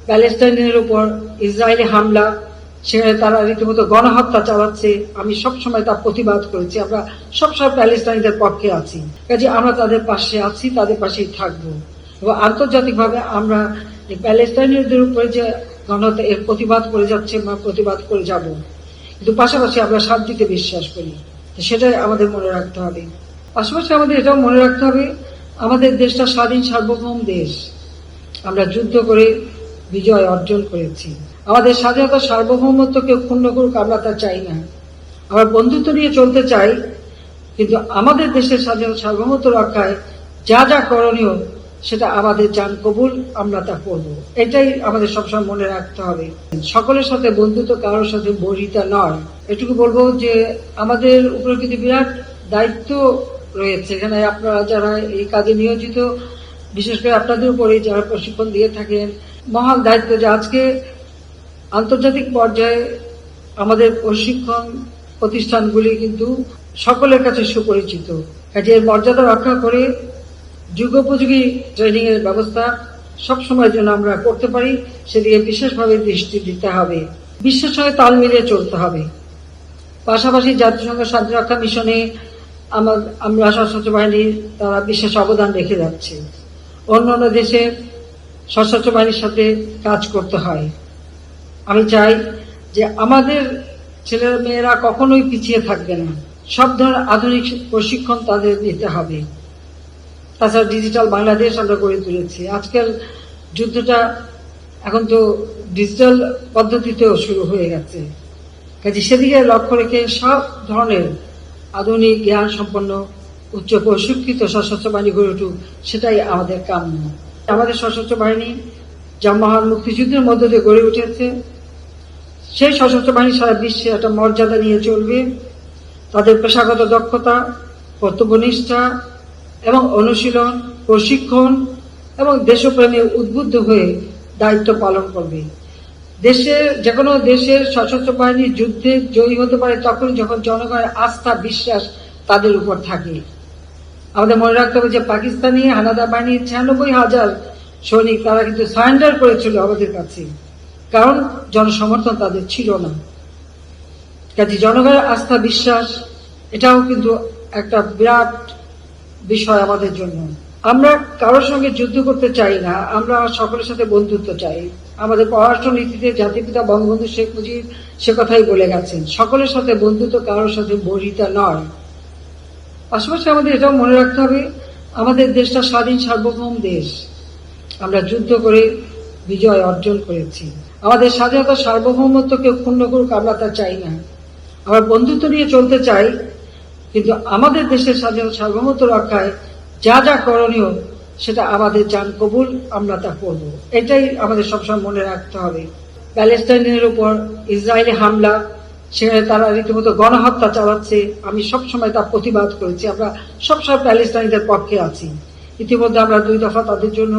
প্যালেস্টাইনের উপর ইসরায়েলি হামলা, সেখানে তারা রীতিমতো গণহত্যা চালাচ্ছে। আমি সবসময় তার প্রতিবাদ করেছি। আমরা সবসময় প্যালেস্টাইনদের পক্ষে আছি, কাজে আমরা তাদের পাশে আছি, তাদের পাশেই থাকবো। এবং আন্তর্জাতিকভাবে আমরা প্যালেস্টাইনিদের উপরে যে গণহত্যা এর প্রতিবাদ করে যাচ্ছে বা প্রতিবাদ করে যাব, কিন্তু পাশাপাশি আমরা শান্তিতে বিশ্বাস করি, সেটাই আমাদের মনে রাখতে হবে। পাশাপাশি আমাদের এটাও মনে রাখতে হবে, আমাদের দেশটা স্বাধীন সার্বভৌম দেশ। আমরা যুদ্ধ করে বিজয় অর্জন করেছি। আমাদের স্বাধীনতা সার্বভৌমত্ব কেউ ক্ষুণ্ণ করুক, আমরা তা চাই না। আমরা বন্ধুত্ব নিয়ে চলতে চাই, কিন্তু আমাদের দেশের স্বাধীনতা সার্বভৌমত্ব রক্ষায় যা যা করণীয় সেটা আমাদের জান কবুল, আমরা তা করব। এটাই আমাদের সবসময় মনে রাখতে হবে। সকলের সাথে বন্ধুত্ব, কারোর সাথে বর্হিতা নয়। এটুকু বলবো যে আমাদের উপরে কিন্তু বিরাট দায়িত্ব রয়েছে। এখানে আপনারা যারা এই কাজে নিয়োজিত, বিশেষ করে আপনাদের উপরে যারা প্রশিক্ষণ দিয়ে থাকেন, মহান দায়িত্ব যে আজকে আন্তর্জাতিক পর্যায়ে আমাদের প্রশিক্ষণ প্রতিষ্ঠানগুলি কিন্তু সকলের কাছে সুপরিচিত। কাজে এর মর্যাদা রক্ষা করে যুগোপযোগী ট্রেনিং এর ব্যবস্থা সবসময়ের জন্য আমরা করতে পারি, সেদিকে বিশেষভাবে দৃষ্টি দিতে হবে। বিশ্বের সঙ্গে তাল মিলিয়ে চলতে হবে। পাশাপাশি জাতিসংঘ শান্তিরক্ষা মিশনে আমরা সশস্ত্র বাহিনীর তারা বিশেষ অবদান রেখে যাচ্ছে। অন্যান্য দেশে সশস্ত্র বাহিনীর সাথে কাজ করতে হয়। আমি চাই যে আমাদের ছেলেরা মেয়েরা কখনোই পিছিয়ে থাকবে না। সব ধরনের আধুনিক প্রশিক্ষণ তাদের নিতে হবে। তাছাড়া ডিজিটাল বাংলাদেশ আমরা গড়ে তুলেছি। আজকাল যুদ্ধটা এখন তো ডিজিটাল পদ্ধতিতেও শুরু হয়ে গেছে। কাজে সেদিকে লক্ষ্য রেখে সব ধরনের আধুনিক জ্ঞান সম্পন্ন উচ্চ প্রশিক্ষিত সশস্ত্র বাহিনী গড়ে উঠুক, সেটাই আমাদের কাম্য। আমাদের সশস্ত্র বাহিনী যা মহান মুক্তিযুদ্ধের মধ্য দিয়ে গড়ে উঠেছে, সেই সশস্ত্র বাহিনী সারা বিশ্বে একটা মর্যাদা নিয়ে চলবে। তাদের পেশাগত দক্ষতা, কর্তব্যনিষ্ঠা এবং অনুশীলন, প্রশিক্ষণ এবং দেশপ্রেমে উদ্বুদ্ধ হয়ে দায়িত্ব পালন করবে। যে কোনো দেশের সশস্ত্র বাহিনী যুদ্ধে জয়ী হতে পারে তখনই যখন জনগণের আস্থা, বিশ্বাস তাদের উপর থাকে। আমাদের মনে রাখতে হবে যে পাকিস্তানি হানাদার বাহিনীর 96,000 সৈনিক তারা কিন্তু সারেন্ডার করেছিল আমাদের কাছে, কারণ জনসমর্থন তাদের ছিল না। কাজে জনগণের আস্থা, বিশ্বাস এটাও কিন্তু একটা বিরাট বিষয় আমাদের জন্য। আমরা কারোর সঙ্গে যুদ্ধ করতে চাই না, আমরা সকলের সাথে বন্ধুত্ব চাই। আমাদের পররাষ্ট্র নীতিতে জাতিপিতা বঙ্গবন্ধু শেখ মুজিব সে কথাই বলে গেছেন, সকলের সাথে বন্ধুত্ব, কারোর সাথে বর্হিতা নয়। পাশাপাশি আমাদের এটাও মনে রাখতে হবে, আমাদের দেশটা স্বাধীন সার্বভৌম দেশ। আমরা যুদ্ধ করে বিজয় অর্জন করেছি। আমাদের স্বাধীনতা সার্বভৌমত্ব কেউ ক্ষুণ্ণ করুক, আমরা তা চাই না। আমরা বন্ধুত্ব নিয়ে চলতে চাই, কিন্তু আমাদের দেশের স্বাধীনতা সার্বভৌমত্ব রক্ষায় যা যা করণীয় সেটা আমাদের জান কবুল, আমরা তা করব। এটাই আমাদের সবসময় মনে রাখতে হবে। প্যালেস্টাইনের উপর ইসরায়েলি হামলা, সেখানে তারা রীতিমতো গণহত্যা চালাচ্ছে। আমি সবসময় তার প্রতিবাদ করেছি। আমরা সবসময় প্যালেস্টাইনদের পক্ষে আছি। ইতিমধ্যে আমরা 2 দফা তাদের জন্য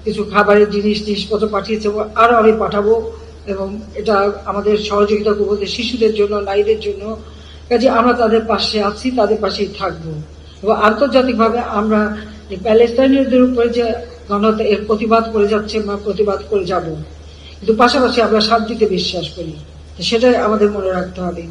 কিছু খাবারের জিনিসপত্র পাঠিয়েছি, আরো আমি পাঠাবো, এবং এটা আমাদের সহযোগিতা করবো শিশুদের জন্য, নারীদের জন্য। কাজে আমরা তাদের পাশে আছি, তাদের পাশেই থাকবো। এবং আন্তর্জাতিকভাবে আমরা প্যালেস্টাইনিদের উপরে যে গণহত্যা এর প্রতিবাদ করে যাচ্ছে বা প্রতিবাদ করে যাব, কিন্তু পাশাপাশি আমরা শান্তিতে বিশ্বাস করি, সেটাই আমাদের মনে রাখতে হবে।